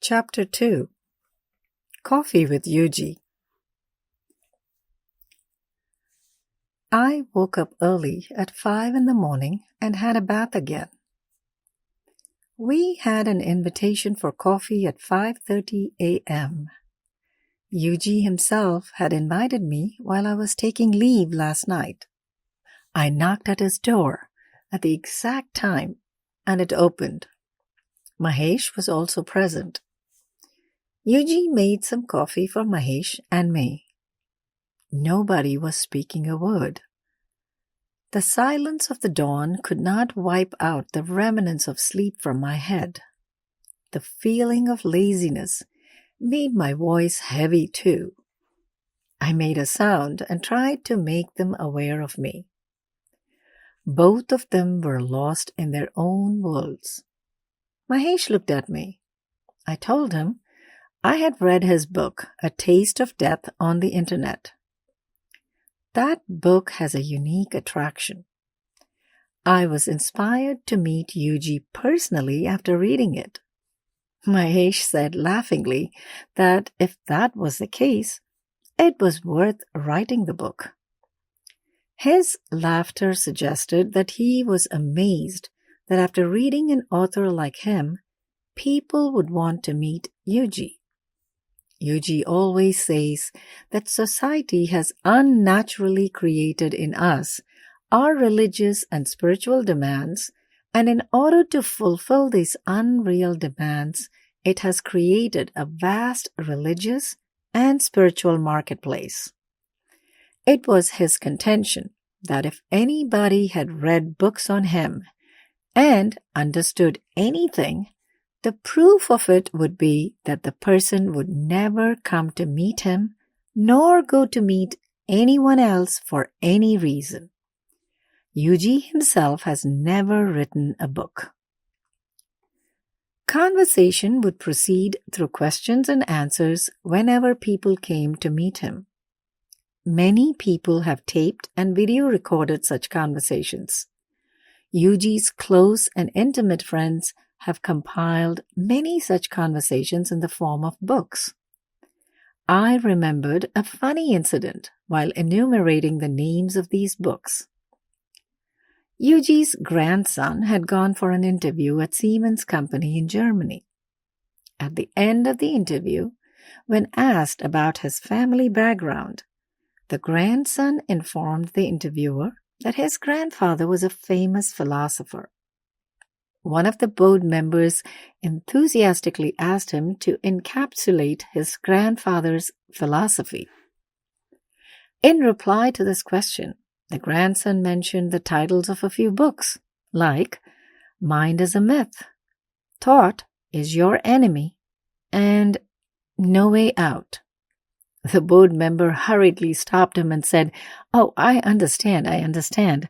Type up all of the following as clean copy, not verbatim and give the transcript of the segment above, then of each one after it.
Chapter 2 Coffee with Yuji. I woke up early at 5 in the morning and had a bath again. We had an invitation for coffee at 5:30 a.m. Yuji himself had invited me while I was taking leave last night. I knocked at his door at the exact time and it opened. Mahesh was also present. Yuji made some coffee for Mahesh and me. Nobody was speaking a word. The silence of the dawn could not wipe out the remnants of sleep from my head. The feeling of laziness made my voice heavy too. I made a sound and tried to make them aware of me. Both of them were lost in their own worlds. Mahesh looked at me. I told him I had read his book, A Taste of Death, on the internet. That book has a unique attraction. I was inspired to meet Yuji personally after reading it. Mahesh said laughingly that if that was the case, it was worth writing the book. His laughter suggested that he was amazed that after reading an author like him, people would want to meet Yuji. Yuji always says that society has unnaturally created in us our religious and spiritual demands, and in order to fulfill these unreal demands, it has created a vast religious and spiritual marketplace. It was his contention that if anybody had read books on him and understood anything, the proof of it would be that the person would never come to meet him, nor go to meet anyone else for any reason. Yuji himself has never written a book. Conversation would proceed through questions and answers whenever people came to meet him. Many people have taped and video recorded such conversations. Yuji's close and intimate friends have compiled many such conversations in the form of books. I remembered a funny incident while enumerating the names of these books. Yuji's grandson had gone for an interview at Siemens Company in Germany. At the end of the interview, when asked about his family background, the grandson informed the interviewer that his grandfather was a famous philosopher. One of the board members enthusiastically asked him to encapsulate his grandfather's philosophy. In reply to this question, the grandson mentioned the titles of a few books, like Mind is a Myth, Thought is Your Enemy, and No Way Out. The board member hurriedly stopped him and said, "Oh, I understand. The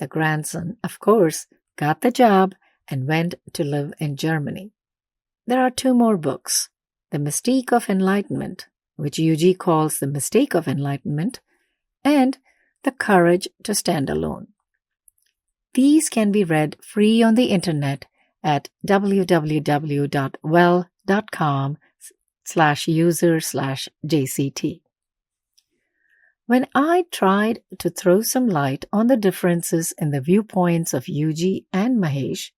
grandson, of course, got the job and went to live in Germany. There are 2 more books, The Mystique of Enlightenment, which Yuji calls The Mistake of Enlightenment, and The Courage to Stand Alone. These can be read free on the internet at www.well.com/user/JCT. When I tried to throw some light on the differences in the viewpoints of Yuji and Mahesh,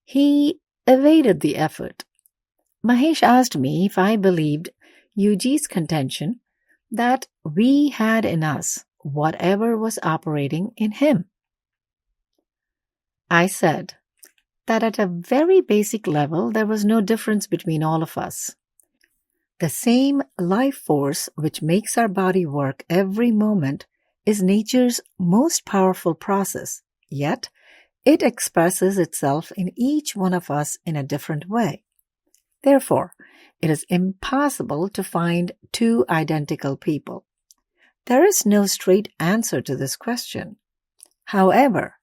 he evaded the effort. Mahesh asked me if I believed Yuji's contention that we had in us whatever was operating in him. I said that at a very basic level there was no difference between all of us. The same life force which makes our body work every moment is nature's most powerful process, yet it expresses itself in each one of us in a different way. Therefore, it is impossible to find 2 identical people. There is no straight answer to this question. However,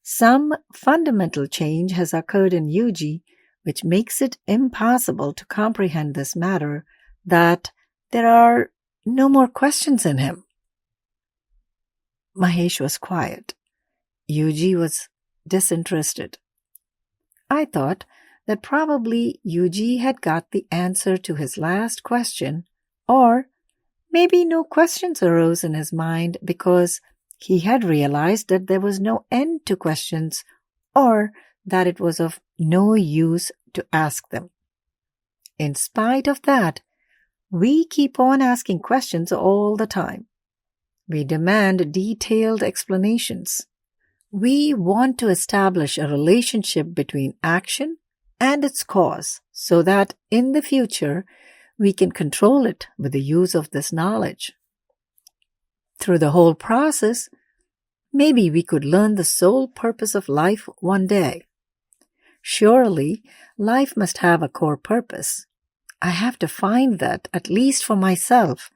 some fundamental change has occurred in Yuji which makes it impossible to comprehend this matter that there are no more questions in him. Mahesh was quiet. Yuji was disinterested. I thought that probably Yuji had got the answer to his last question, or maybe no questions arose in his mind because he had realized that there was no end to questions, or that it was of no use to ask them. In spite of that, we keep on asking questions all the time. We demand detailed explanations. We want to establish a relationship between action and its cause so that in the future we can control it with the use of this knowledge. Through the whole process, maybe we could learn the sole purpose of life one day. Surely, life must have a core purpose. I have to find that, at least for myself,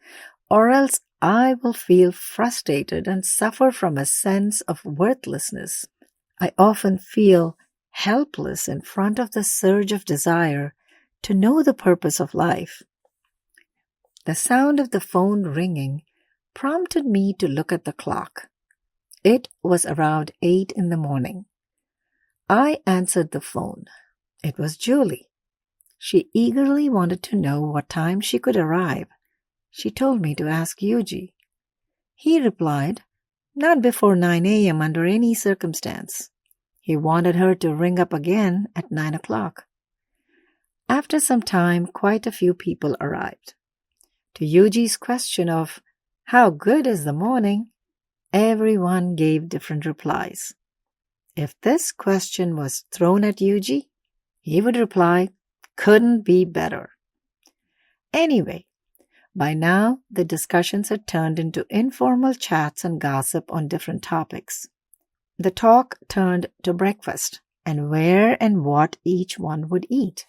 or else I will feel frustrated and suffer from a sense of worthlessness. I often feel helpless in front of the surge of desire to know the purpose of life. The sound of the phone ringing prompted me to look at the clock. It was around 8 in the morning. I answered the phone. It was Julie. She eagerly wanted to know what time she could arrive. She told me to ask Yuji. He replied, not before 9 a.m. under any circumstance. He wanted her to ring up again at 9 o'clock. After some time, quite a few people arrived. To Yuji's question of, how good is the morning? Everyone gave different replies. If this question was thrown at Yuji, he would reply, couldn't be better. Anyway, by now the discussions had turned into informal chats and gossip on different topics. The talk turned to breakfast and where and what each one would eat.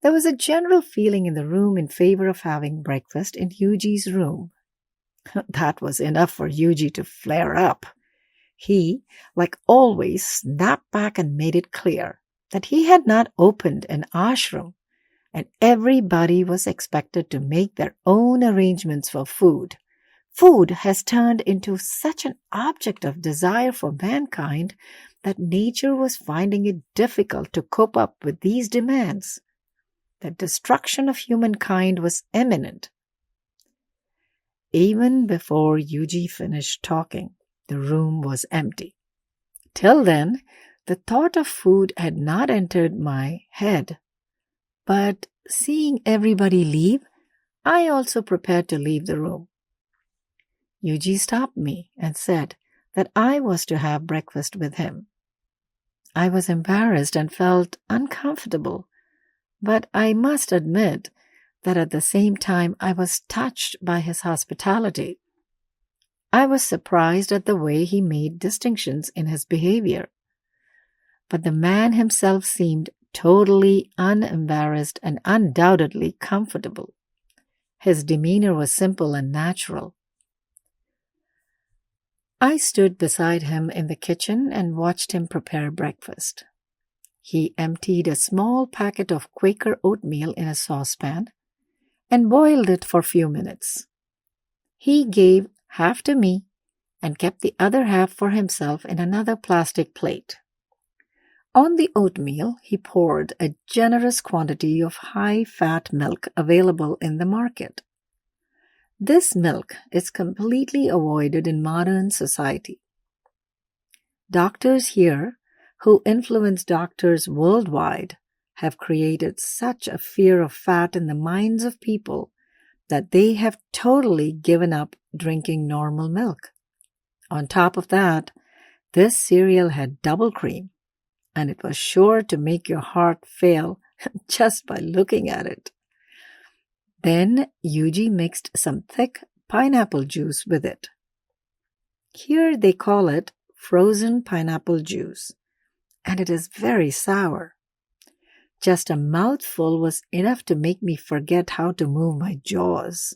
There was a general feeling in the room in favor of having breakfast in Yuji's room. That was enough for Yuji to flare up. He, like always, snapped back and made it clear that he had not opened an ashram, and everybody was expected to make their own arrangements for food. Food has turned into such an object of desire for mankind that nature was finding it difficult to cope up with these demands. The destruction of humankind was imminent. Even before Yuji finished talking, the room was empty. Till then, the thought of food had not entered my head. But seeing everybody leave, I also prepared to leave the room. Yuji stopped me and said that I was to have breakfast with him. I was embarrassed and felt uncomfortable, but I must admit that at the same time I was touched by his hospitality. I was surprised at the way he made distinctions in his behavior. But the man himself seemed totally unembarrassed and undoubtedly comfortable. His demeanor was simple and natural. I stood beside him in the kitchen and watched him prepare breakfast. He emptied a small packet of Quaker oatmeal in a saucepan and boiled it for a few minutes. He gave half to me and kept the other half for himself in another plastic plate. On the oatmeal, he poured a generous quantity of high-fat milk available in the market. This milk is completely avoided in modern society. Doctors here, who influence doctors worldwide, have created such a fear of fat in the minds of people that they have totally given up drinking normal milk. On top of that, this cereal had double cream, and it was sure to make your heart fail just by looking at it. Then Yuji mixed some thick pineapple juice with it. Here they call it frozen pineapple juice, and it is very sour. Just a mouthful was enough to make me forget how to move my jaws.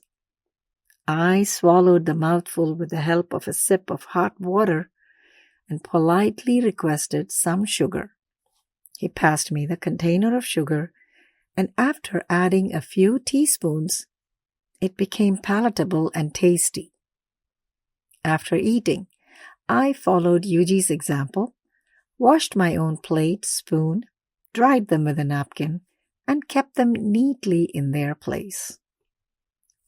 I swallowed the mouthful with the help of a sip of hot water and politely requested some sugar. He passed me the container of sugar, and after adding a few teaspoons, it became palatable and tasty. After eating, I followed Yuji's example, washed my own plate, spoon, dried them with a napkin, and kept them neatly in their place.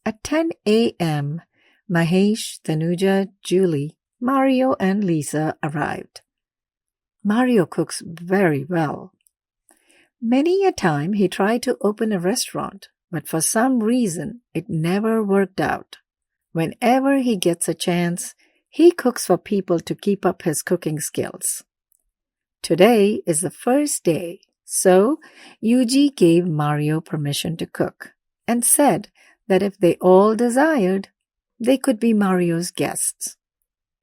At 10 a.m., Mahesh, Tanuja, Julie, Mario, and Lisa arrived. Mario cooks very well. Many a time he tried to open a restaurant, but for some reason it never worked out. Whenever he gets a chance, he cooks for people to keep up his cooking skills. Today is the first day, so Yuji gave Mario permission to cook and said that if they all desired, they could be Mario's guests.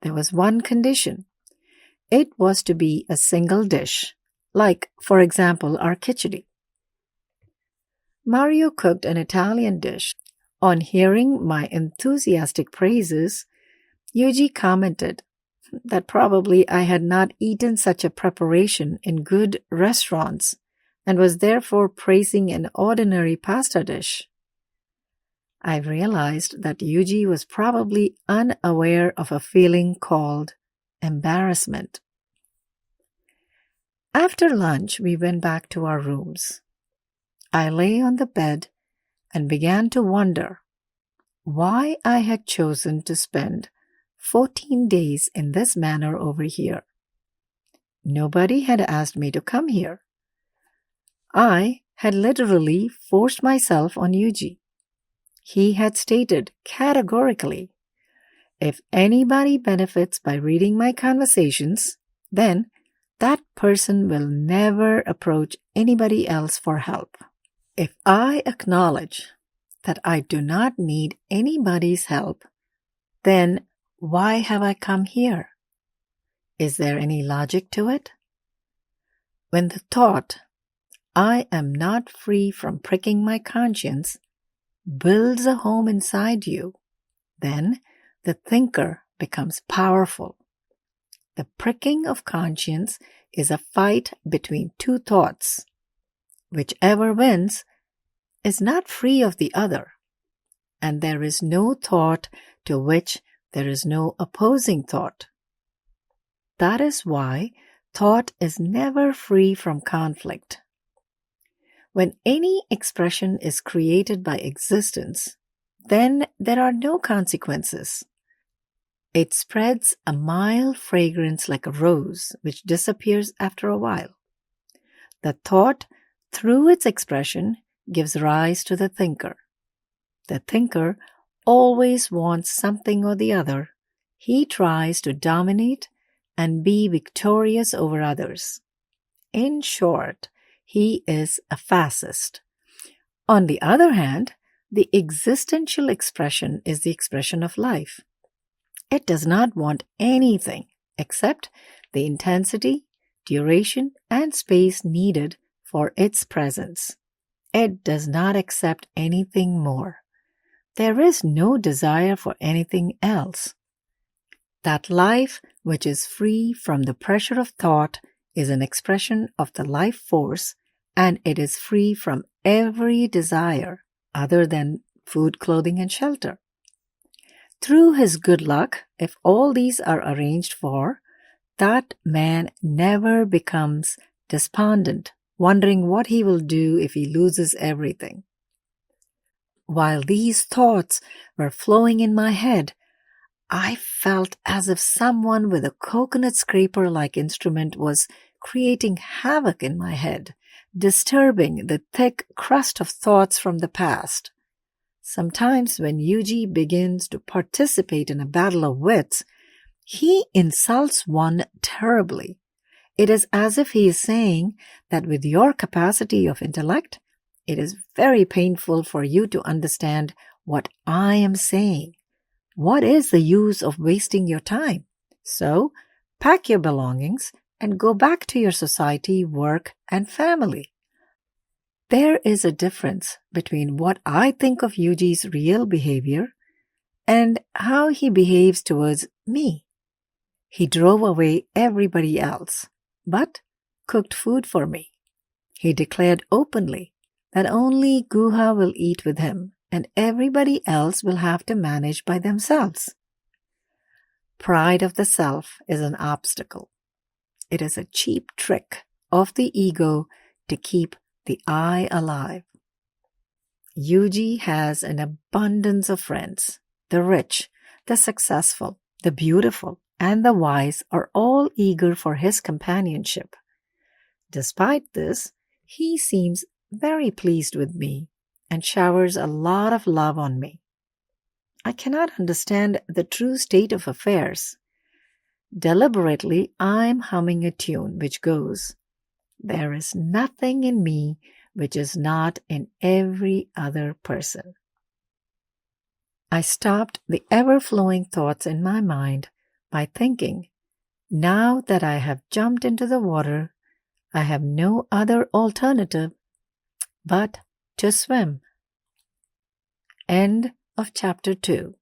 There was one condition. It was to be a single dish, like, for example, our khichdi. Mario cooked an Italian dish. On hearing my enthusiastic praises, Yuji commented that probably I had not eaten such a preparation in good restaurants and was therefore praising an ordinary pasta dish. I realized that Yuji was probably unaware of a feeling called embarrassment. After lunch, we went back to our rooms. I lay on the bed and began to wonder why I had chosen to spend 14 days in this manner over here. Nobody had asked me to come here. I had literally forced myself on Yuji. He had stated categorically, if anybody benefits by reading my conversations, then that person will never approach anybody else for help. If I acknowledge that I do not need anybody's help, then why have I come here? Is there any logic to it? When the thought, I am not free from pricking my conscience, builds a home inside you, then the thinker becomes powerful. The pricking of conscience is a fight between two thoughts. Whichever wins is not free of the other, and there is no thought to which there is no opposing thought. That is why thought is never free from conflict. When any expression is created by existence, then there are no consequences. It spreads a mild fragrance like a rose, which disappears after a while. The thought, through its expression, gives rise to the thinker. The thinker always wants something or the other. He tries to dominate and be victorious over others. In short, he is a fascist. On the other hand, the existential expression is the expression of life. It does not want anything except the intensity, duration, and space needed for its presence. It does not accept anything more. There is no desire for anything else. That life which is free from the pressure of thought is an expression of the life force, and it is free from every desire other than food, clothing, and shelter. Through his good luck, if all these are arranged for, that man never becomes despondent, wondering what he will do if he loses everything. While these thoughts were flowing in my head, I felt as if someone with a coconut scraper-like instrument was creating havoc in my head, disturbing the thick crust of thoughts from the past. Sometimes when Yuji begins to participate in a battle of wits, he insults one terribly. It is as if he is saying that with your capacity of intellect, it is very painful for you to understand what I am saying. What is the use of wasting your time? So, pack your belongings and go back to your society, work, and family. There is a difference between what I think of Yuji's real behavior and how he behaves towards me. He drove away everybody else, but cooked food for me. He declared openly that only Guha will eat with him and everybody else will have to manage by themselves. Pride of the self is an obstacle. It is a cheap trick of the ego to keep the eye alive. Yuji has an abundance of friends. The rich, the successful, the beautiful, and the wise are all eager for his companionship. Despite this, he seems very pleased with me and showers a lot of love on me. I cannot understand the true state of affairs. Deliberately, I'm humming a tune which goes, "There is nothing in me which is not in every other person." I stopped the ever-flowing thoughts in my mind by thinking, now that I have jumped into the water, I have no other alternative but to swim. End of chapter 2.